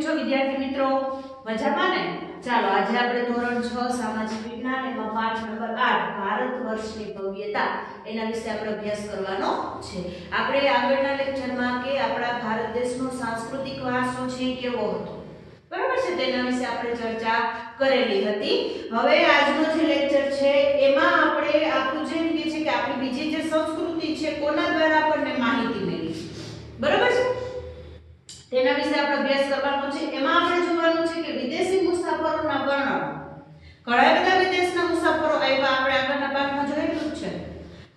છો વિદ્યાર્થી મિત્રો? મજામાં ને? ચાલો આજે આપણે ધોરણ 6 સામાજિક વિજ્ઞાન એમાં પાઠ નંબર 8 ભારત વર્ષની ભવ્યતા એના વિશે આપણે અભ્યાસ કરવાનો છે. આપણે આગળના લેક્ચરમાં કે આપણા ભારત દેશનો સાંસ્કૃતિક વારસો છે કેવો હતો, બરાબર છે, તેના વિશે આપણે ચર્ચા કરેલી હતી. હવે આજનો જે લેક્ચર છે એમાં આપણે આપણું જેમ કે છે કે આપણી બીજી જે સંસ્કૃતિ છે કોના દ્વારા આપણને માહિતી મળી, બરાબર છે, તેના વિશે આપણે અભ્યાસ કરવાનો છે. એમાં આપણે જોવાનું છે કે વિદેશી મુસાફરોના વર્ણનો. ઘણા બધા વિદેશના મુસાફરો આવ્યા, આપણે આગળના પાઠમાં જોયેલું છે.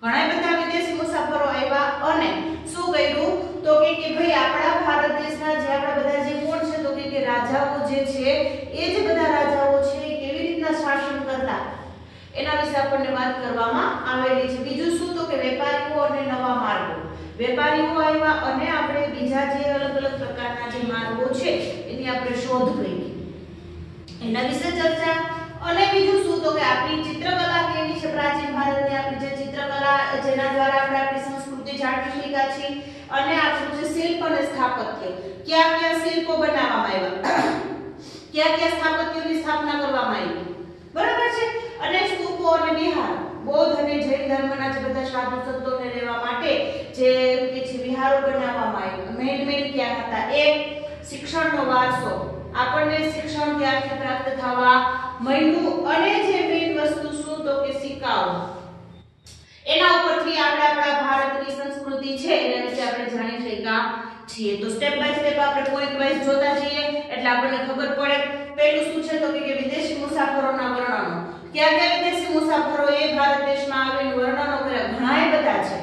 ઘણા બધા વિદેશી મુસાફરો આવ્યા અને શું કર્યું તો કે ભાઈ આપણા ભારત દેશના જે આપણા બધા જે કોણ છે તો કે રાજાઓ જે છે એ જે બધા રાજાઓ છે એ કેવી રીતના શાસન કરતા એના વિશે આપણને વાત કરવામાં આવેલી છે. બીજું શું તો કે વેપારીઓ અને નવા માર્ગો. વેપારીઓ આવ્યા અને આપણે બીજા જે અલગ અલગ પ્રકારના જે માર્ગો છે એની આપણે શોધ કરી, એના વિશે ચર્ચા. અને બીજું શું તો કે આપણી ચિત્રકલા કેવી છે, પ્રાચીન ભારતની આપણી જે ચિત્રકલા જેના દ્વારા આપણે આપણી સંસ્કૃતિ જાળવી શક્યા છીએ, અને આપણું જે શિલ્પ અને સ્થાપત્ય, કયા કયા શિલ્પો બનાવવામાં આવ્યા, કયા કયા સ્થાપત્યોની સ્થાપના કરવામાં આવી, બરાબર છે. અને સ્તૂપો અને વિહાર, બૌદ્ધ અને જૈન ધર્મના જે બધા સાધુ સંતોને રહેવા માટે જે કે છે વિહારો બનાવવામાં આવ્યા. મેન ક્યાં હતા? એક શિક્ષણનો વારસો, આપણને શિક્ષણ ક્યાંથી પ્રાપ્ત થવા મળ્યું, અને જે મેન વસ્તુ શું તો કે સિક્કાઓ. એના ઉપરથી આપણે આપણા ભારતની સંસ્કૃતિ છે એના વિશે આપણે જાણી શક્યા છીએ. તો સ્ટેપ બાય સ્ટેપ આપણે પોઈન્ટ વાઇઝ જોતા જઈએ એટલે આપણને ખબર પડે. પહેલું શું છે તો કે વિદેશી મુસાફરોના વર્ણનો. કયા કયા વિદેશી મુસાફરોએ ભારત દેશમાં આવીને વર્ણનો કર્યા? ઘણાય બધા છે.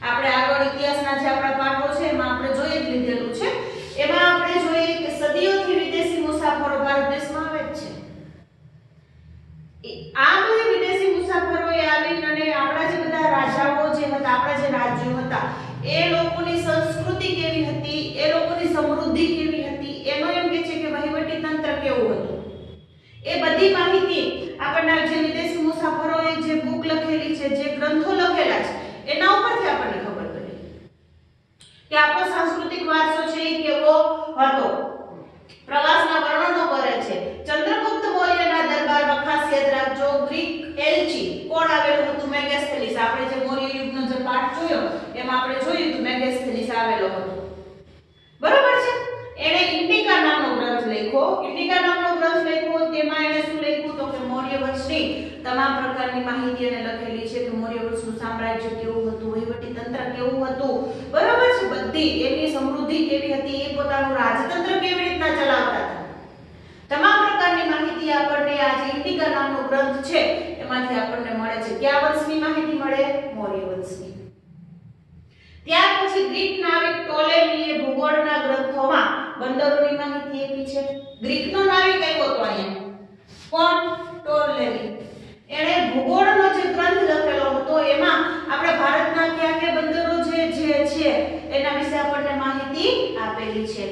આપણે આગળ ઇતિહાસના જે આપણા પાઠો છે એમાં આપણે જોઈ જ લીધેલું છે. એમાં આપણે જોઈએ કે સદીઓથી વિદેશી મુસાફરો ભારત દેશમાં આવે જ છે. આ બધા વિદેશી મુસાફરોએ આવીને અને આપણા જે બધા રાજાઓ જે હતા, આપણા જે રાજ્યો હતા, એ લોકોની સંસ્કૃતિ કેવી હતી, એ લોકોની સમૃદ્ધિ કેવી હતી, એમાં એમ કે છે કે વહીવટી તંત્ર કેવું હતું, એ બધી માહિતી આપણને જે વિદેશી મુસાફરોએ જે બુક લખેલી છે, જે ગ્રંથો લખેલા છે એના ઉપરથી આપણને ખબર પડે કે આપણો સાંસ્કૃતિક વારસો છે એ કેવો હતો. પ્રવાસના વર્ણનો કરે છે. ચંદ્રગુપ્ત મૌર્યના દરબારમાં ખાસ યાદ રાખજો ગ્રીક એલ્ચી કોણ આવેલું હતું? મેગેસ્થેનીસ. આપણે જે મૌર્ય યુગનો જે પાઠ જોયો એમાં આપણે જોયું હતું મેગેસ્થેનીસ આવેલો હતો, બરાબર છે. એણે ઇન્ડિકા નામનો ગ્રંથ લખ્યો. ઇન્ડિકા નામનો ગ્રંથ લખ્યો, તેમાં એણે શું લખ્યું તો કે મૌર્ય વંશની તમામ પ્રકારની માહિતી એને લખેલી છે કે મૌર્ય વંશનું સામ્રાજ્ય કેવું હતું, વહીવટી તંત્ર કેવું હતું, બરાબર છે, બધી એની સમૃદ્ધિ કેવી હતી, એ પોતાનું રાજતંત્ર કેવી રીતના ચલાવતા હતા, તમામ પ્રકારની માહિતી આપણને આ જે ઇન્ડિકા નામનો ગ્રંથ છે એમાંથી આપણને મળે છે. કયા વંશની માહિતી મળે? મૌર્ય વંશની. ત્યાર પછી ગ્રીક નાવિક ટોલેમીએ ભૂગોળના ગ્રંથોમાં બંદરોની માહિતી આપી છે. ગ્રીકનો નાવિક આવ્યો હતો અહીંયા, કોણ? ટોલેમી. એણે ભૂગોળનો જે ગ્રંથ લખેલો હતો એમાં આપણા ભારતના કયા કયા બંદરો જે છે એના વિશે આપણને માહિતી આપેલી છે.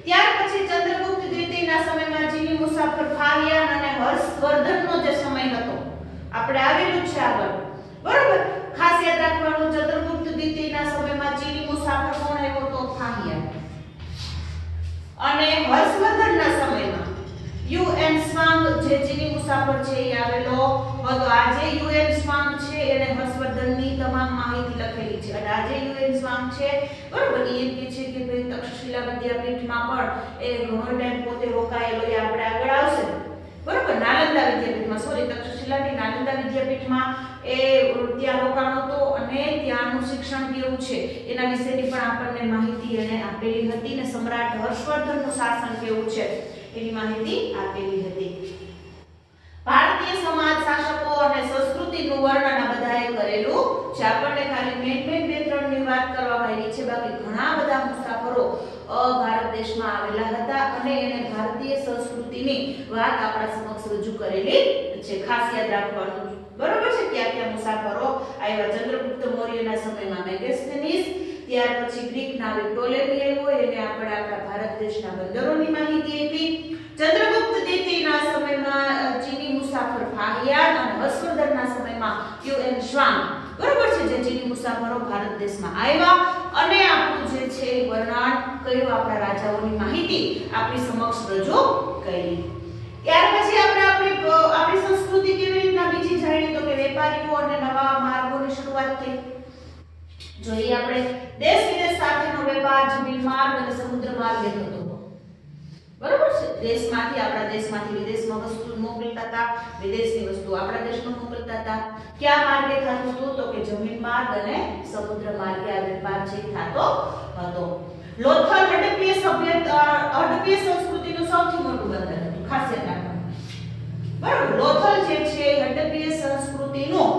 ત્યાર પછી ચંદ્રગુપ્ત દ્વિતીયના સમયમાં ચીની મુસાફર ફાહિયાન અને હર્ષવર્ધનનો જે સમય હતો આપણે આવેલું છે આગળ, બરોબર. ખાસ યાદ રાખવાનું, ચંદ્રગુપ્ત દ્વિતીયના સમયમાં ચીની મુસાફર કોણ આવ્યો તો? ફાહિયાન. અને હર્ષવર્ધનના સમયમાં યુએન સ્વાંગ જે ચીની મુસાફર છે એ આવેલો હતો. આજે યુએન સ્વાંગ છે એને હર્ષવર્ધનની તમામ માહિતી લખેલી છે. અને આજે યુએન સ્વાંગ છે, બરોબર, એ એમ કે છે કે ભાઈ તક્ષશિલા વિદ્યાપીઠમાં પણ એ ઘણો ટાઈમ પોતે રોકાયેલો, એ આપણે આગળ આવશે, બરોબર. નાલંદા વિદ્યાપીઠમાં, સોરી, તક્ષશિલાની નાલંદા વિદ્યાપીઠમાં એ ત્યાં રોકાણો હતો અને ત્યાંનું શિક્ષણ કેવું છે એના વિશેની પણ આપણને માહિતી એને આપેલી હતી. ને સમ્રાટ હર્ષવર્ધનનું શાસન કેવું છે એની માહિતી આપેલી હતી. ભારતીય સમાજ, શાસકો અને સંસ્કૃતિનું વર્ણન આ બધાએ કરેલું છે. આપણને ખાલી મેન બે ત્રણની વાત કરવામાં આવી છે, બાકી ઘણા બધા મુસાફરો ભારત દેશમાં આવેલા હતા અને એને ભારતીય સંસ્કૃતિની વાત આપણા સમક્ષ રજૂ કરેલી છે. ખાસ યાદ રાખવાનું, બરોબર છે. કયા કયા મુસાફરો આવ્યા? ચંદ્રગુપ્ત મૌર્યના સમયમાં મેગેસ્થેનીસ, ત્યાર પછી ગ્રીક નાવિક ટોલેમી આવ્યો, એને આપણે આપણા ભારત દેશના બંદરોની માહિતી આપી. ચંદ્રગુપ્ત દ્વિતીયના સમયમાં ચીની મુસાફર ફાહિયાન અને હર્ષવર્ધનના સમયમાં યુએન સ્વાંગ, બરોબર છે, જે ચીની મુસાફરો ભારત દેશમાં આવ્યા અને આપણું જે છે વર્ણન કયો આપણા રાજાઓની માહિતી આપણી સમક્ષ રજૂ કરી. ત્યાર પછી આપણે આપણી સંસ્કૃતિ કેવી રીતના બીજી જાણી તો કે વેપારીઓ અને નવા માર્ગોની શરૂઆત થઈ. જોઈએ આપણે દેશ વિદેશ સાથેનો વેપાર જમીન માર્ગ અને સમુદ્ર માર્ગે થતો. બરોબર છે. દેશમાંથી આપણા દેશમાંથી વિદેશમાં વસ્તુ મોકલતા હતા, વિદેશની વસ્તુ આપણા દેશમાં મોકલતા હતા. કયા માર્ગે થતું હતું તો કે જમીન માર્ગ અને સમુદ્ર માર્ગે આ વેપાર છે થતો હતો. લોથલ હડપ્પીય સંસ્કૃતિનું સૌથી મોટું બંદર હતું. ખાસ યાદ રાખવાનું. બરોબર. લોથલ જે છે હડપ્પીય સંસ્કૃતિનું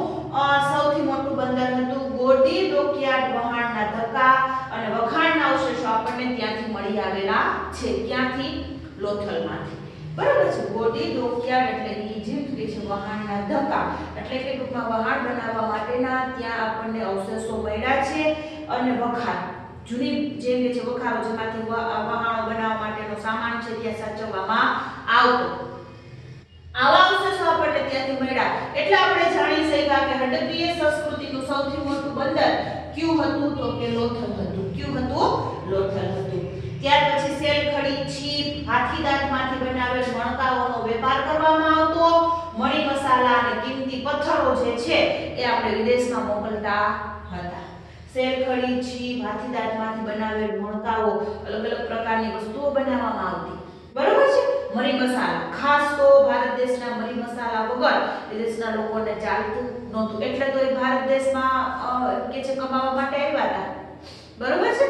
સૌથી મોટું બંદર હતું. ગોડી ડોકયાર્ડ વહાણના ધક્કા અને વખાણના અવશેષો આપણને ત્યાંથી મળી આવેલા છે. ક્યાંથી? લોથલમાંથી. બરાબર છે. ગોડી ડોકયાર્ડ એટલે કે ઇજિપ્ત કે છે વહાણના ધક્કા એટલે કે ટૂંકમાં વહાણ બનાવવા માટેના ત્યાં આપણને અવશેષો મળ્યા છે. અને વખાર જૂની જેમ કે છે વખારો જેમાંથી વહાણો બનાવવા માટેનો સામાન છે ત્યાં સાચવવામાં આવતો. આવા અવશેષો આપણને ત્યાંથી મળ્યા એટલે આપણે જાણી શક્યા કે હડપ્પીય સંસ્કૃતિનું સૌથી મોટું બંદર કયું હતું તો કે લોથલ હતું. કયું હતું? લોથલ હતું. ત્યાર પછી સેલખડી, છીપ, હાથીદાંતમાંથી બનાવેલ મણકાઓનો વેપાર કરવામાં આવતો. મણી મસાલા અને કિંમતી પથ્થરો જે છે એ આપણે વિદેશમાં મોકલતા હતા. સેલખડી, છીપ, હાથીદાંતમાંથી બનાવેલ મણકાઓ અલગ અલગ પ્રકારની વસ્તુઓ બનાવવામાં આવતી. બરોબર છે. મરી મસાલા ખાસ તો ભારત દેશના મરી મસાલા વગર વિદેશના લોકોને ચાલતું નહોતું એટલે તો એ ભારત દેશમાં કે છે કમાવા માટે આવ્યા હતા. બરોબર છે.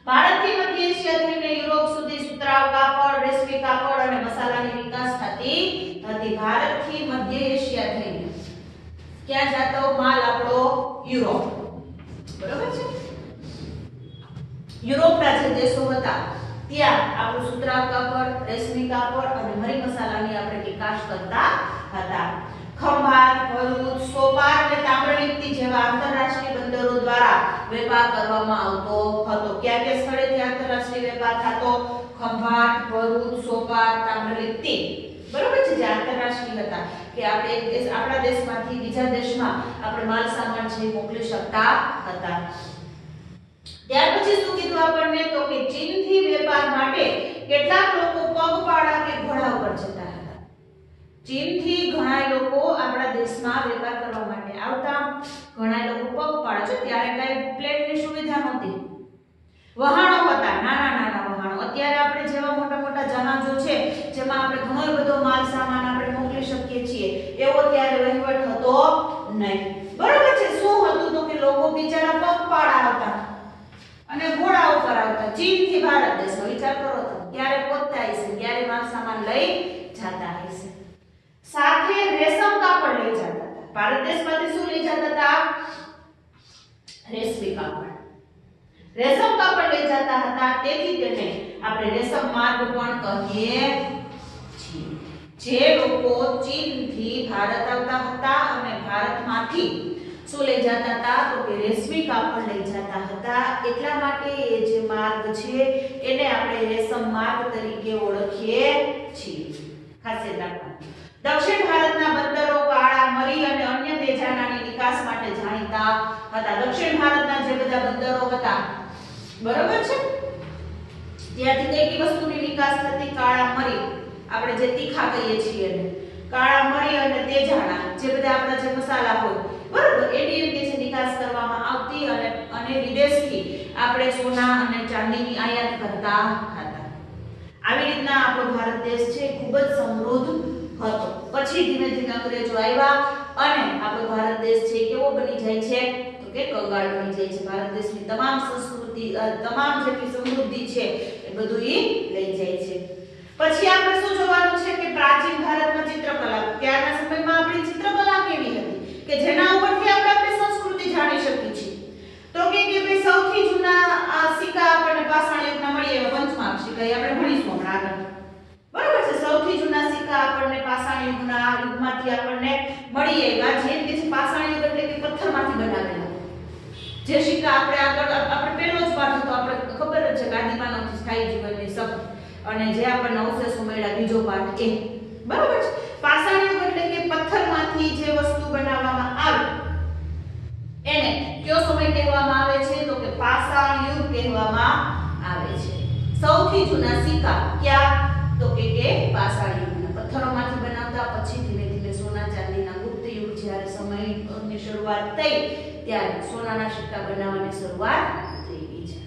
ભારતથી મધ્ય એશિયા થઈને યુરોપ સુધી સુતરાઉ કાપડ, રેશમી કાપડ અને મસાલાની વિકાસ થતી હતી. ભારતથી મધ્ય એશિયા થઈને ક્યાં જતો માલ આપણો? યુરોપ. બરોબર છે. યુરોપના જે દેશો હતા ત્યાં આપણું સુતરાઉ કાપડ, રેશમી કાપડ અને મરી મસાલાની આપણે વિકાસ કરતા હતા. ખંભાત, ભરૂચ, સોપાર અને તામ્રલિપ્તિ જેવા આંતરરાષ્ટ્રીય બંદરો દ્વારા વેપાર કરવામાં આવતો હતો. કયા કયા સ્થળેથી આંતરરાષ્ટ્રીય વેપાર થતો? ખંભાત, ભરૂચ, સોપાર, તામ્રલિપ્તિ. બરોબર છે. જે આંતરરાષ્ટ્રીય હતા કે આપણે એક દેશ આપણા દેશમાંથી બીજા દેશમાં આપણે માલ સામાન છે મોકલી શકતા હતા. ત્યાર પછી શું કીધું આપણને તો કે ચીનથી વેપાર માટે કેટલાક લોકો પગપાળા કે ઘોડા ઉપર જતા હતા. ચીનથી ઘણા લોકો આપણા દેશમાં વેપાર કરવા માટે આવતા. ઘણા લોકો પગપાળા છે. ત્યારે કઈ પ્લેનની સુવિધા નહોતી. વહાણો હતા, નાના નાના વહાણો. અત્યારે આપણે જેવા મોટા મોટા જહાજો છે જેમાં આપણે ઘણો બધો માલ સામાન આપણે મોકલી શકીએ છીએ એવો ત્યારે વહીવટ હતો નહીં. બરોબર છે. શું હતું તો કે લોકો બિચારા પગપાળા આવતા અને ઘોડા ઉપર આવતા. ચીનથી ભારત દેશનો વિચાર કરો તો ક્યારે પહોંચતા હશે, ક્યારે માલ સામાન લઈ જતા હશે. સાથે રેશમ કાપડ લઈ જતા હતા. ભારત દેશમાંથી શું લઈ જતા હતા? રેશમી કાપડ. રેશમ કાપડ લઈ જતા હતા. તેથી તેને આપણે રેશમ માર્ગ પણ કહીએ છીએ. જે લોકો ચીનથી ભારત આવતા હતા અને ભારતમાંથી શું લઈ જતા હતા તો કે રેશમી કાપડ લઈ જતા હતા. એટલા માટે એ જે માર્ગ છે એને આપણે રેશમ માર્ગ તરીકે ઓળખીએ છીએ. ખાસ યાદ રાખવાનું. દક્ષિણ ભારતના બંદરો કાળા મરી અને અન્ય તેજાનાની નિકાસ માટે જાણીતા હતા. દક્ષિણ ભારતના જે બધા બંદરો હતા બરોબર છે ત્યાંથી કઈ વસ્તુની નિકાસ થતી? કાળા મરી, આપણે જે તીખા કહીએ છીએ એને કાળા મરી અને તેજાના જે બધા આપણા જે મસાલા હોય બરોબર એની કે જે નિકાસ કરવામાં આવતી અને વિદેશથી આપણે સોના અને ચાંદીની આયાત કરતા હતા. આવી રીતના આપણો ભારત દેશ છે ખૂબ જ સમૃદ્ધ હતો. પછી ધીમે ધીમે અંગ્રેજો આવ્યા અને આપણો ભારત દેશ છે કેવો બની જાય છે તો કે કંગાળ બની જાય છે. ભારત દેશની તમામ સંસ્કૃતિ તમામ જેટલી સમૃદ્ધિ છે એ બધું લઈ જાય છે. પછી આપણે શું જોવાનું છે કે પ્રાચીન ભારતમાં ચિત્રકલા. ત્યારના સમયમાં આપણી ચિત્રકલા કેવી હતી કે જેના ઉપરથી આપણે આપણી સંસ્કૃતિ જાણી શકીએ છીએ. તો કે ભાઈ સૌથી જૂના સિક્કા આપણને પાષાણ યુગના મળી આવ્યા. પંચમાર્ક સિક્કા આપણે ભણીશું હમણાં આગળ. બરાબર છે. સૌથી જૂના સિક્કા આપણને પાષાણ યુગમાંથી આપણને મળી આવ્યા. જેમ કે પાષાણ યુગ એટલે કે પથ્થરમાંથી બનાવેલા જે સિક્કા આપણે આગળ આપણે પહેલો જ પાઠ હતો આપણે ખબર જ છે કે આદિમાનવ સ્થાયી જીવનની શબ્દ અને જે આપણને અવશેષો મળ્યા બીજો પાઠ એ બરાબર છે. પાષાણ યુગ એટલે કે પથ્થરમાંથી જે વસ્તુ બનાવવામાં આવે એને કયો સમય કહેવામાં આવે છે તો કે પાષાણ યુગ કહેવામાં સૌથી જૂના સિક્કા ક્યાં? તો કે પાષાણ યુગના પથ્થરોમાંથી બનાવતા, પછી ધીમે ધીમે સોના ચાંદીના ગુપ્ત યુગ જ્યારે સમયની શરૂઆત થઈ ત્યારે સોનાના સિક્કા બનાવવાની શરૂઆત થઈ ગઈ છે.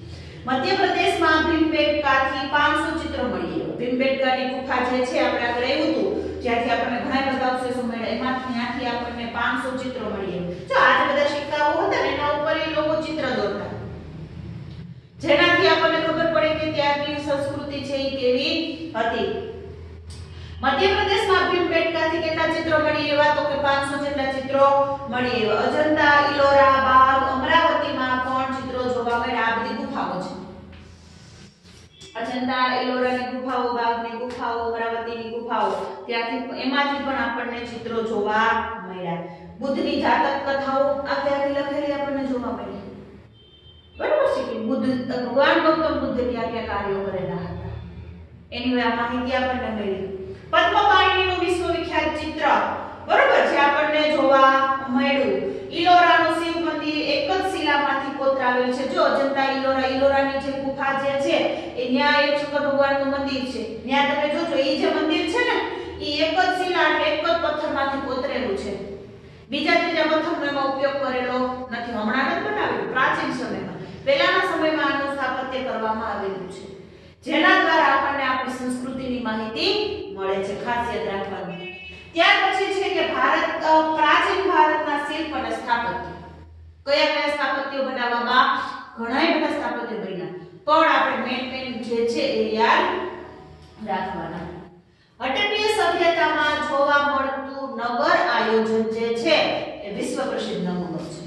મધ્યપ્રદેશમાં ભીમબેટકાથી 500 ચિત્રો મળી આવ્યા. ભીમબેટકાની ગુફા જે છે આપણે આગળ આવ્યું હતું, જ્યાંથી આપણને ઘણા બધા અવશેષો મળ્યા, એમાંથી ત્યાંથી આપણને 500 ચિત્રો મળી આવ્યા. જો આ બધા સિક્કાઓ હતા ને એના ઉપર એ લોકો ચિત્ર દોરતા, જેનાથી આપણને ખબર પડે કે ત્યાંની સંસ્કૃતિ છે એ કેવી હતી. મધ્યપ્રદેશમાં ભીમબેટકાથી કેટલા ચિત્રો મળી આવ્યા? તો કે 500 જેટલા ચિત્રો મળી આવ્યા. અજંતા, ઇલોરા, બાગ, અમરાવતીમાં પણ ચિત્રો જોવા મળ્યા. આ બધી ગુફાઓ છે. અજંતા, ઇલોરાની ગુફાઓ, બાગની ગુફાઓ, અમરાવતીની ગુફાઓ, ત્યાંથી એમાંથી પણ આપણને ચિત્રો જોવા મળ્યા. બુદ્ધની જાતક કથાઓ આખી લખેલી આપણને જોવા મળી. બરાબર છે કે ભગવાન ગૌતમ બુદ્ધે ક્યાં ક્યાં કાર્યો કરેલા હતા એની માહિતી આપણને મળી. પદ્મપાણિનીનું વિશ્વવિખ્યાત ચિત્ર, બરાબર, જે આપણને જોવા મળ્યું. ઇલોરાનું શિવ મંદિર એક જ શિલામાંથી કોતરાવેલ છે. જો અજંતા, ઇલોરાની જે ગુફા જે છે એ ત્યાં એક શંકર ભગવાનનું મંદિર છે. ત્યાં તમે જોજો એ જે મંદિર છે ને એ એક જ શિલા એટલે એક જ પથ્થરમાંથી કોતરેલું છે. બીજા ત્રીજા પથ્થરનો એમાં ઉપયોગ કરેલો નથી. હમણાં જ બનાવેલું, પ્રાચીન સમયમાં, પહેલાના સમયમાં આનું સ્થાપત્ય કરવામાં આવેલું છે, જેના દ્વારા આપણને આપણી સંસ્કૃતિની માહિતી મળે છે. ખાસ યાદ રાખવાનું. ત્યાર પછી છે કે પ્રાચીન ભારતના શિલ્પ અને સ્થાપત્ય. કયા કયા સ્થાપત્યો બનાવવામાં? ઘણા બધા સ્થાપત્ય બન્યા, પણ આપણે મેન જે છે એ યાદ રાખવાના. હડપ્પીય સભ્યતામાં જોવા મળતું નગર આયોજન જે છે એ વિશ્વ પ્રસિદ્ધ નમૂનો છે.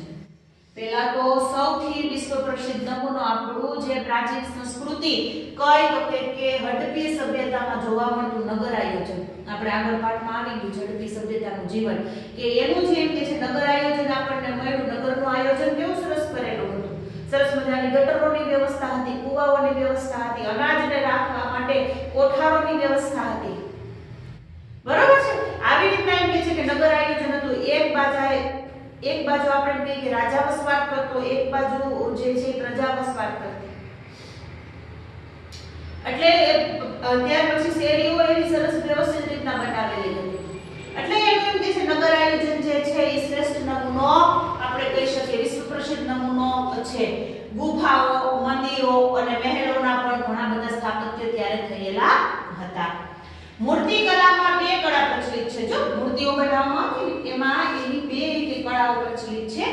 પહેલા તો સૌથી વિશ્વ પ્રસિદ્ધ નમૂનો આપણું જે પ્રાચીન સંસ્કૃતિ કઈ તો કે હડપ્પીય સભ્યતામાં જોવા મળતું નગર આયોજન. આપણે આગળ પાઠમાં આવી ગયું હડપ્પી સભ્યતાનું જીવન, કે એનું જે એમ કે છે નગર આયોજન આપણને મળ્યું. નગરનું આયોજન કેવું સરસ કરેલું હતું. સરસ મજાની ગટરોની વ્યવસ્થા હતી, કુવાઓની વ્યવસ્થા હતી, અનાજને રાખવા માટે કોઠારોની વ્યવસ્થા હતી. બરાબર છે. આવી રીતના એમ કે છે કે નગર આયોજન હતું. એક બાજુ આપણે કહીએ કે રાજા વસવાટ કરતો, એક બાજુ જે છે પ્રજા વસવાટ કરતી. એટલે ત્યાર પછી શેરીઓ એવી સરસ વ્યવસ્થિત રીતના બનાવેલી હતી. એટલે એમ કે છે નગર આયોજન જે છે એ શ્રેષ્ઠ નમૂનો આપણે કહી શકીએ, વિશ્વ પ્રસિદ્ધ નમૂનો છે. ગુફાઓ, મંદિરો અને મહેલોના પણ ઘણા બધા સ્થાપત્ય ત્યારે થયેલા હતા. મૂર્તિકલામાં બે કળા પ્રચલિત છે. જો મૂર્તિઓ બનાવવામાં આવે એમાં એની બે રીતે કળાઓ પ્રચલિત છે.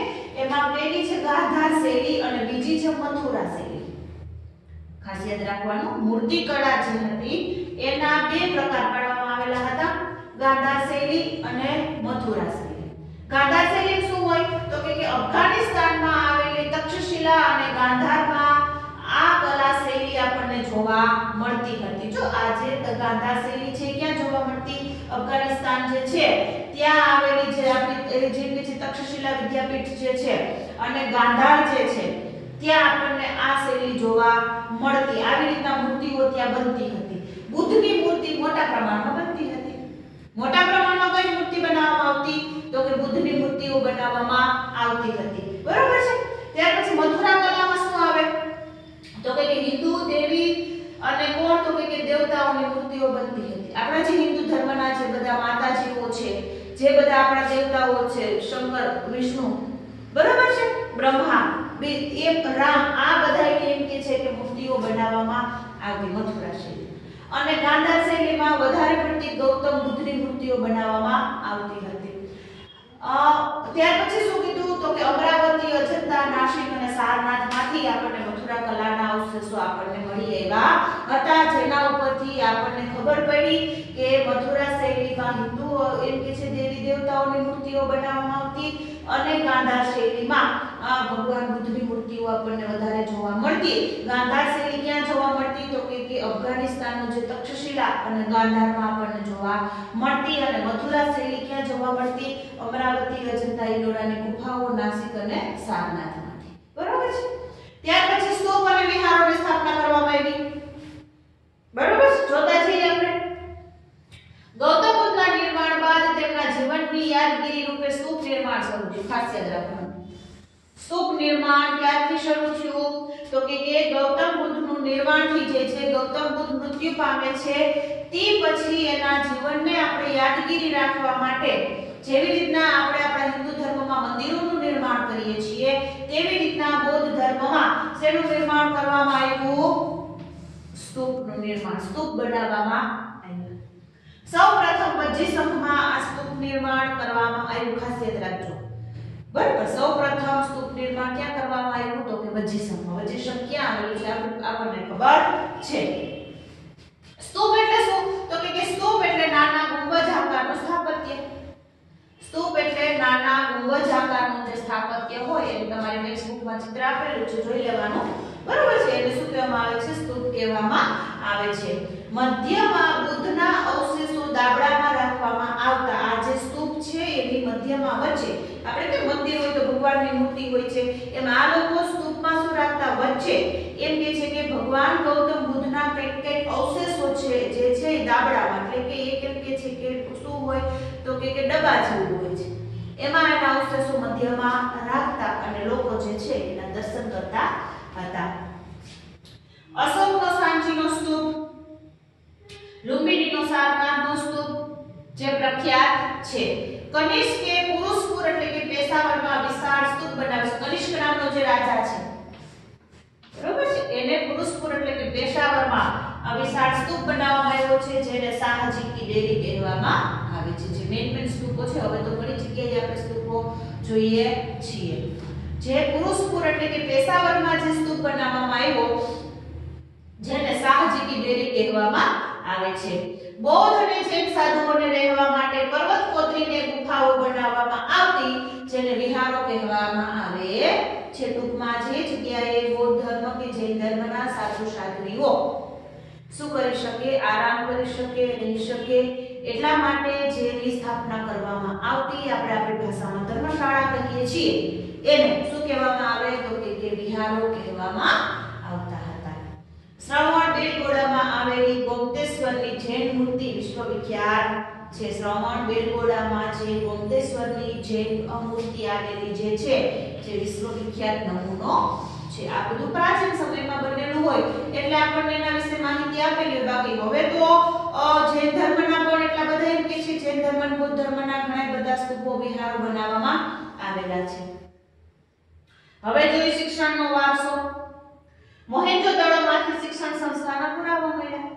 એમાં પહેલી છે ગાંધાર શૈલી અને બીજી છે મથુરા શૈલી. ખાસ યાદ રાખવાનું, મૂર્તિકળા જે હતી એના બે પ્રકાર પાડવામાં આવેલા હતા, ગાંધાર શૈલી અને મથુરા શૈલી. ગાંધાર શૈલી શું હોય તો કે અફઘાનિસ્તાનમાં આવેલી તક્ષશિલા અને ગાંધારમાં આ કલા શૈલી આપણને જોવા મળતી હતી. જો આ જે ગાંધાર શૈલી છે ક્યાં જોવા મળતી? અફઘાનિસ્તાન જે છે ત્યાં આવેલી જે આપણી જે કે છે તક્ષશિલા વિદ્યાપીઠ જે છે અને ગાંધાર જે છે ત્યાં આપણને આ શૈલી જોવા મળતી. આવી રીતના મૂર્તિઓ ત્યાં બનતી હતી. બુદ્ધની મૂર્તિ મોટા પ્રમાણમાં બનતી હતી. મોટા પ્રમાણમાં કઈ મૂર્તિ બનાવવામાં આવતી? તો કે બુદ્ધની મૂર્તિઓ બનાવવામાં આવતી હતી. બરોબર છે. ત્યાર પછી મથુરા કલામાં શું આવે તો કે હિન્દુ દેવી અને કોણ તો કે દેવતાઓની મૂર્તિઓ બનતી હતી. આપણા જે હિન્દુ ધર્મના જે બધા માતાજીઓ છે, જે બધા આપણા દેવતાઓ છે, શંકર, વિષ્ણુ, બરોબર છે, બ્રહ્મા, રામ, આ બધા એમ કે છે કે મૂર્તિઓ બનાવવામાં આવતી મથુરા શૈલી. અને ગાંધાર શૈલીમાં વધારે પડતી ગૌતમ બુદ્ધની મૂર્તિઓ બનાવવામાં આવતી હતી. ત્યાર પછી શું કીધું તો કે અમરાવતી, અજંતા, નાસિક અને સારનાથમાંથી આપણને મથુરા કલાના અવશેષો આપણને મળી આવ્યા હતા, જેના ઉપરથી આપણને ખબર પડી કે મથુરા શૈલીમાં હિન્દુઓ એમ કે છે દેવી દેવતાઓની મૂર્તિઓ બનાવવામાં આવતી અને ગાંધાર શૈલીમાં ભગવાન બુદ્ધની મૂર્તિઓ આપણને વધારે જોવા મળતી. ગાંધાર શૈલી ક્યાં જોવા મળતી તો કે અફઘાનિસ્તાનનું જે તક્ષશિલા અને ગાંધારમાં આપણને જોવા મળતી. અને મથુરા શૈલી ક્યાં જોવા મળતી? અમરાવતી, અજંતા, ઇલોરાની ગુફાઓ, નાસિક અને સારનાથમાંથી. બરોબર છે. ત્યાર પછી સ્તૂપ અને વિહારોની સ્થાપના કરવામાં આવી. બરોબર છે. જોતા જઈએ આપણે. ગૌતમ બુદ્ધના નિર્માણ બાદ તેમના જીવનની યાદગીરી રૂપે સ્તૂપ નિર્માણ શરૂ થયું. ખાસ યાદ રાખવાનું. સ્તૂપ નિર્માણ ક્યારથી શરૂ થયું તો કે ગૌતમ બુદ્ધનું સ્તૂપનું નિર્માણથી જે છે ગૌતમ બુદ્ધ મૃત્યુ પામે છે તે પછી એના જીવનને આપણે યાદગીરી રાખવા માટે જેવી રીતના આપણે આપણા હિન્દુ ધર્મમાં મંદિરોનું નિર્માણ કરીએ છીએ તેવી રીતના બૌદ્ધ ધર્મમાં શેનું નિર્માણ કરવામાં આવ્યું? સ્તૂપનું નિર્માણ, સ્તૂપ બનાવવામાં આવ્યું. સૌપ્રથમ વજ્જીસંઘમાં આ સ્તૂપ નિર્માણ કરવામાં આવ્યું, ખાસ યાદ રાખજો. બરાબર, સૌપ્રથમ સ્તૂપ નિર્માણ ક્યાં કરવામાં આવ્યું? તો કે વજ્જીસંઘમાં. વજ્જીસંઘ ક્યાં આવેલું છે આપણને ખબર છે. સ્તૂપ એટલે શું? તો કે સ્તૂપ એટલે નાના ગુંબજ આકારનું સ્થાપત્ય. સ્તૂપ એટલે નાના ગુંબજ આકારનું જે સ્થાપત્ય હોય એ તમારી ટેક્સ્ટબુકમાં ચિત્ર આપેલું છે, જોઈ લેવાનું. બરાબર છે. એટલે શું કહેવામાં આવે છે? સ્તૂપ કહેવામાં આવે છે. મધ્યમાં બુદ્ધના અવશેષો દાબડામાં રાખવામાં આવતા. આ જે સ્તૂપ છે એની મધ્યમાં વચ્ચે આપણે કે મંદિર હોય તો ભગવાનની મૂર્તિ હોય છે, એમ આ લોકો સ્તૂપમાં શું રાખતા? વચ્ચે એમ કે છે કે ભગવાન ગૌતમ બુદ્ધના કંઈક અવશેષો છે જે છે દાબડામાં, એટલે કે એ કેમ કે છે કે શું હોય તો કે ડબ્બા જેવું હોય છે, એમાં એના અવશેષો મધ્યમાં રાખતા અને લોકો જે છે એના દર્શન કરતા હતા. અશોકનો સાંચીનો સ્તૂપ, લુંબિનીનો સારનાથનો સ્તૂપ જે પ્રખ્યાત છે. કનિષ્કે પુરુષપુર એટલે કે પેશાવરમાં વિશાળ સ્તૂપ બનાવ્યો. કનિષ્ક નામનો જે રાજા છે, બરોબર છે, એને પુરુષપુર એટલે કે પેશાવરમાં આ વિશાળ સ્તૂપ બનાવવામાં આવ્યો છે જેને શાહજી કી ડેરી કહેવામાં આવે છે. જે મેન સ્તૂપો છે, હવે તો ઘણી જગ્યાએ આપણે સ્તૂપો જોઈએ છીએ. જે પુરુષપુર એટલે કે પેશાવરમાં જે સ્તૂપ બનાવવામાં આવ્યો જેને શાહજી કી ડેરી કહેવામાં આવે છે. બૌદ્ધ અને જૈન સાધુઓને રહેવા માટે પર્વત કોતરીને ગુફાઓ બનાવવામાં આવતી જેને વિહારો કહેવામાં આવે છે. ટૂંકમાં જે જગ્યાએ બૌદ્ધ ધર્મ કે જૈન ધર્મના સાધુ સાધ્વીઓ શું કરી શકે? આરામ કરી શકે, રહી શકે, એટલા માટે જેની સ્થાપના કરવામાં આવતી, આપણે આપણી ભાષામાં ધર્મશાળા કહીએ છીએ, એને શું કહેવામાં આવે? તો કે વિહારો કહેવામાં આવતા હતા. શ્રવણ બેલગોળામાં આવેલી ગોમતેશ્વરની જૈન મૂર્તિ વિશ્વવિખ્યાત છે. શ્રવણ બેલગોળામાં જે ગોમતેશ્વરની જૈન મૂર્તિ આવેલી જે છે જે વિશ્વવિખ્યાત નમૂનો છે. આ બધું પ્રાચીન સમયમાં બનેલું હોય એટલે આપણને એના વિશે માહિતી આપેલી હોય. બાકી હવે તો જૈન ધર્મના પણ એટલા બધા એમ કે છે, જૈન ધર્મ અને બૌદ્ધ ધર્મના ઘણા બધા સ્તૂપો વિહારો બનાવવામાં આવેલા છે. હવે જોઈએ શિક્ષણનો વારસો. મોહેન્જો-દડોમાંથી શિક્ષણ સંસ્થાના પુરાવા મળ્યા.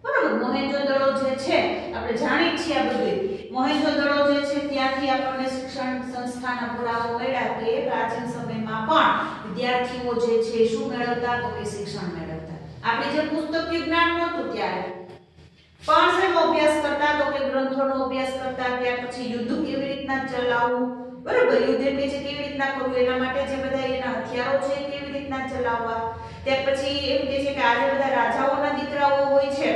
બરાબર, મોહેન્જો-દડો જે છે આપણે જાણીએ છીએ આ બધું. મોહેન્જો-દડો જે છે ત્યાંથી આપણને શિક્ષણ સંસ્થાના પુરાવા મળ્યા કે પ્રાચીન સમયમાં પણ વિદ્યાર્થીઓ જે છે શું મેળવતા? તો કે શિક્ષણ મેળવતા. આપણે જે પુસ્તકીય જ્ઞાન નહોતું ત્યારે પણ શેનો અભ્યાસ કરતા? તો કે ગ્રંથોનો અભ્યાસ કરતા. ત્યાર પછી યુદ્ધ કેવી રીતના ચલાવવું, બરાબર, યુદ્ધ એટલે જે કેવી રીતના કરવું, એના માટે જે બધા એના હથિયારો છે કેવી રીતના ચલાવવા. ત્યાર પછી એમ કે છે કે આજે બધા રાજાઓના દીકરાઓ હોય છે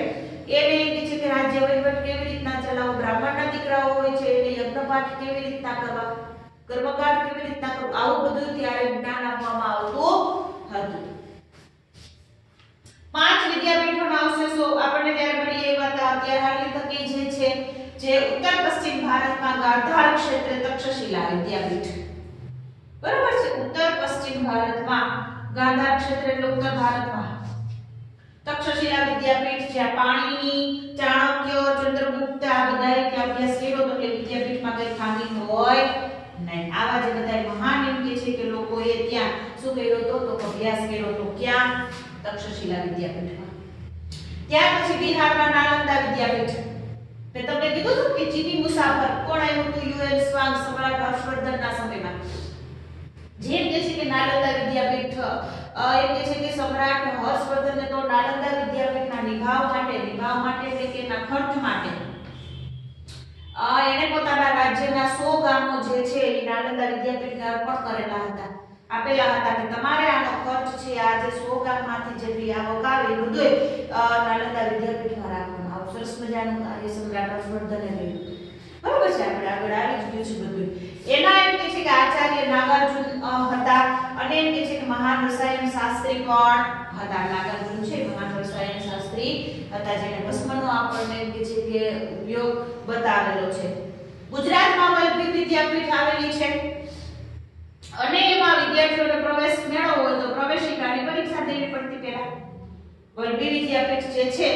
એને એમ કે છે કે રાજ્ય વહીવટ કેવી રીતના ચલાવવો. બ્રાહ્મણના દીકરાઓ હોય છે એને યજ્ઞપાઠ કેવી રીતના કરવા, કર્મકાંડ કેવી રીતના કરવું, આવું બધું ત્યારે જ્ઞાન આપવામાં આવતું હતું. 5 વિદ્યાપીઠોના અવશેષો આપણને ત્યારે મળી આવ્યા હતા. અત્યારે હાલની તકે જે છે જે ઉત્તર પશ્ચિમ ભારતમાં ગાંધાર ક્ષેત્રે તક્ષશિલા વિદ્યાપીઠ, બરાબર છે, ઉત્તર પશ્ચિમ ભારતમાં ગાંધાર ક્ષેત્ર એટલે ઉત્તર ભારતમાં તક્ષશિલા વિદ્યાપીઠ, જ્યાં પાણીની, ચાણક્ય, ચંદ્રગુપ્ત આ બધાએ ત્યાં અભ્યાસ કર્યો તો એટલે વિદ્યાપીઠમાં કઈ ખામી હોય નહીં. આવા જે બધા મહાન એમ કે છે કે લોકોએ ત્યાં શું કર્યો તો અભ્યાસ કર્યો તો ક્યાં? તક્ષશિલા વિદ્યાપીઠમાં. ત્યાર પછી બિહારમાં નાલંદા વિદ્યાપીઠ. મેં તમને કીધું હતું કે ચીની મુસાફર કોણ આવ્યું હતું? યુએન સ્વાંગ, સમ્રાટ હર્ષવર્ધનના સમયમાં. જેમ કે છે કે નાલંદા વિદ્યાપીઠ એમ કે છે કે સમ્રાટ હર્ષવર્ધનને તો નાલંદા વિદ્યાપીઠના નિભાવ માટે એટલે કે એના ખર્ચ માટે એને પોતાના રાજ્યના 100 ગામો જે છે એ નાલંદા વિદ્યાપીઠને અર્પણ કરેલા હતા, આપેલા હતા કે તમારે આનો ખર્ચ છે આ જે 100 ગામમાંથી જેટલી આવક આવે એ બધું નાલંદા વિદ્યાપીઠમાં રાખવાનું. આવું સરસ મજાનું કાર્ય સમ્રાટ હર્ષવર્ધને કર્યું. બરોબર છે, આપણે આગળ આવી જ ગયું છે બધું. એના એમ કે છે કે આચાર્ય નાગાર્જુન હતા અને એમ કે છે કે મહાન રસાયણ શાસ્ત્રી પણ હતા. નાગાર્જુન છે મહાન રસાયણ શાસ્ત્રી હતા જેને ભસ્મનો આપણને એમ કે છે કે ઉપયોગ બતાવેલો છે. ગુજરાતમાં વલ્લભી વિદ્યાપીઠ આવેલી છે અને એમાં વિદ્યાર્થીઓને પ્રવેશ મેળવવો હોય તો પ્રવેશિકાની પરીક્ષા દેવી પડતી પહેલા. વલભી વિદ્યાપીઠ જે છે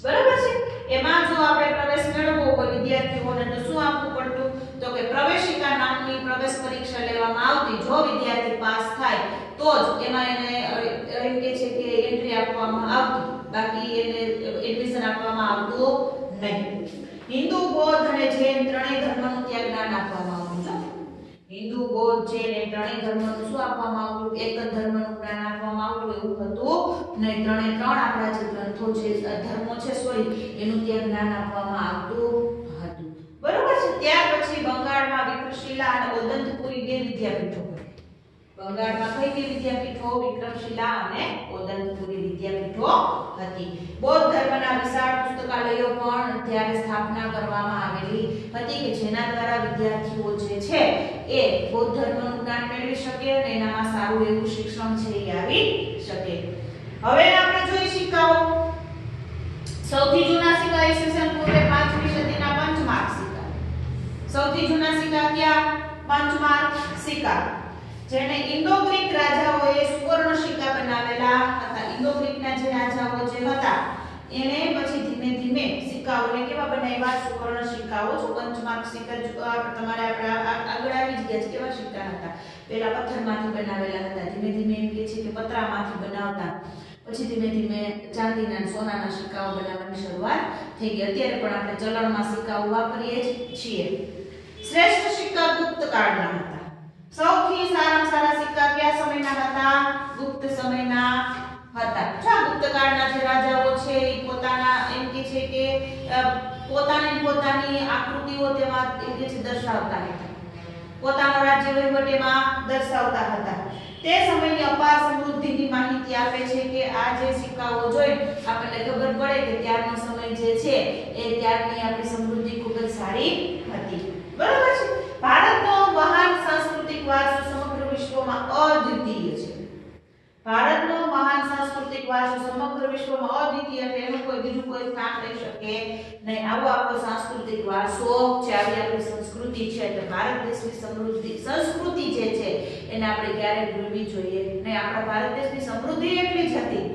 બરાબર છે એમાં જો આપણે પ્રવેશ મેળવવો હોય વિદ્યાર્થીઓને તો શું આપવું પડતું તો કે પ્રવેશિકા નામની પ્રવેશ પરીક્ષા લેવામાં આવતી જો વિદ્યાર્થી પાસ થાય તો જ એમાં એને એમ કે છે કે એન્ટ્રી આપવામાં આવતી બાકી એને એડમિશન આપવામાં આવતું નહીં હિન્દુ બૌદ્ધ અને જૈન ત્રણેય ધર્મનું ત્યાં જ્ઞાન આપવામાં આવતું છે હિન્દુ બૌદ્ધ જૈન એ ત્રણેય ધર્મનું શું આપવામાં આવતું એક જ ધર્મનું જ્ઞાન આપવામાં આવતું એવું હતું નહીં ત્રણે ત્રણ આપણા જે ગ્રંથો જે ધર્મો છે સોરી એનું ત્યાં જ્ઞાન આપવામાં આવતું હતું બરોબર છે ત્યાર પછી બંગાળમાં વિક્રમશિલા અને ઓદંતપુરી બે વિદ્યાપીઠો બંગાળમાં કઈ કઈ વિદ્યાપીઠો વિક્રમશિલા અને ઓદંતપુરી વિદ્યાપીઠો હતી બૌદ્ધ ધર્મના વિશાળ પુસ્તકાલયો પણ ત્યારે સ્થાપના કરવામાં આવેલી હતી કે જેના દ્વારા વિદ્યાર્થીઓ જે છે એ બૌદ્ધ ધર્મનું જ્ઞાન મેળવી શકે અને એનામાં સારું એવું શિક્ષણ છે એ આવી શકે હવે આપણે જોઈએ સિક્કાઓ સૌથી જૂના સિક્કા ઈસવીસન પૂર્વે 5મી સદીના પંચમાર્ક સિક્કા સૌથી જૂના સિક્કા કયા પંચમાર્ક સિક્કા જેને ઇન્ડો ગ્રીક રાજાઓએ સુવર્ણ સિક્કા બનાવેલા હતા ઇન્ડો ગ્રીકના જે રાજાઓ જે હતા એને પછી ધીમે ધીમે સિક્કાઓને કેવા બનાવ્યા સુવર્ણ સિક્કાઓ જો પંચમાર્ક સિક્કા તમારે આગળ આવી જ ગયા છે કેવા સિક્કા હતા પહેલા પથ્થરમાંથી બનાવેલા હતા ધીમે ધીમે એમ કે છે કે પતરામાંથી બનાવતા પછી ધીમે ધીમે ચાંદીના સોનાના સિક્કાઓ બનાવવાની શરૂઆત થઈ ગઈ અત્યારે પણ આપણે ચલણમાં સિક્કાઓ વાપરીએ છીએ શ્રેષ્ઠ સિક્કા ગુપ્ત કાળના હતા સૌથી સારા સિક્કા કયા સમયના હતા ગુપ્ત સમયના હતા જો ગુપ્ત કાળના જે રાજાઓ છે એ પોતાના એમ કે છે કે પોતાની આકૃતિઓ તેમાં એમ કે છે દર્શાવતા હતા પોતાનો રાજ્ય વહીવટ એમાં દર્શાવતા હતા તે સમયની અપાર સમૃદ્ધિની માહિતી આપે છે કે આ જે સિક્કાઓ જોઈ આપણને ખબર પડે કે ત્યારનો સમય જે છે એ ત્યારની આપણી સમૃદ્ધિ ખૂબ જ સારી હતી બરાબર છે ભારતનો મહાન સાંસ્કૃતિક વારસો સમગ્ર વિશ્વમાં અદ્વિતીય છે ભારતનો મહાન સાંસ્કૃતિક વારસો સમગ્ર વિશ્વમાં અદ્વિતીય છે એનું કોઈ બીજું કોઈ સ્થાન લઈ શકે નહીં આવો આપણો સાંસ્કૃતિક વારસો છે આવી આપણી સંસ્કૃતિ છે એટલે ભારત દેશની સમૃદ્ધિ સંસ્કૃતિ જે છે એને આપણે ક્યારેય ભૂલવી જોઈએ નહીં આપણા ભારત દેશની સમૃદ્ધિ એટલી જ હતી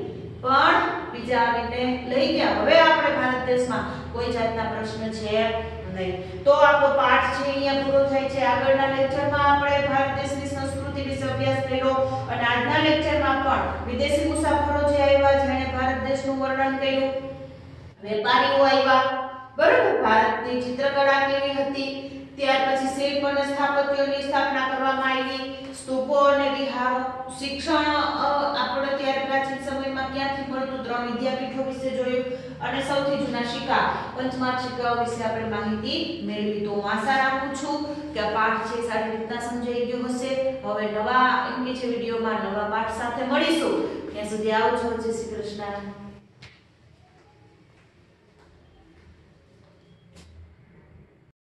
પણ બીજા આવીને લઈ ગયા હવે આપણે ભારત દેશમાં કોઈ જાતના પ્રશ્ન છે નહીં તો આપણો પાઠ છે અહીંયા પૂરો થાય છે આગળના લેક્ચરમાં આપણે ભારત દેશની સંસ્કૃતિ વિશે અભ્યાસ કર્યો અને આજના લેક્ચરમાં પણ વિદેશી મુસાફરો જે આવ્યા જેણે ભારત દેશનું વર્ણન કર્યું વેપારીઓ આવ્યા બરાબર ભારતની ચિત્રકળા કેવી હતી ત્યાર પછી શિલ્પ અને સ્થાપત્યોની સ્થાપના કરવામાં આવી સ્તૂપો અને વિહારો શિક્ષણ આપણે ત્યારે પ્રાચીન સમયમાં ક્યાંથી મળતું ત્રણ વિદ્યાપીઠો વિશે જોયું અને સૌથી જૂના સિક્કા પંચમાર્ક સિક્કાઓ વિશે આપણે માહિતી મેળવી તો હું આશા રાખું છું કે આ પાઠ છે સારી રીતના સમજાઈ ગયો હશે હવે નવા ઇંગ્લિશ વિડીયોમાં નવા પાઠ સાથે મળીશું ત્યાં સુધી આવજો જય શ્રી કૃષ્ણ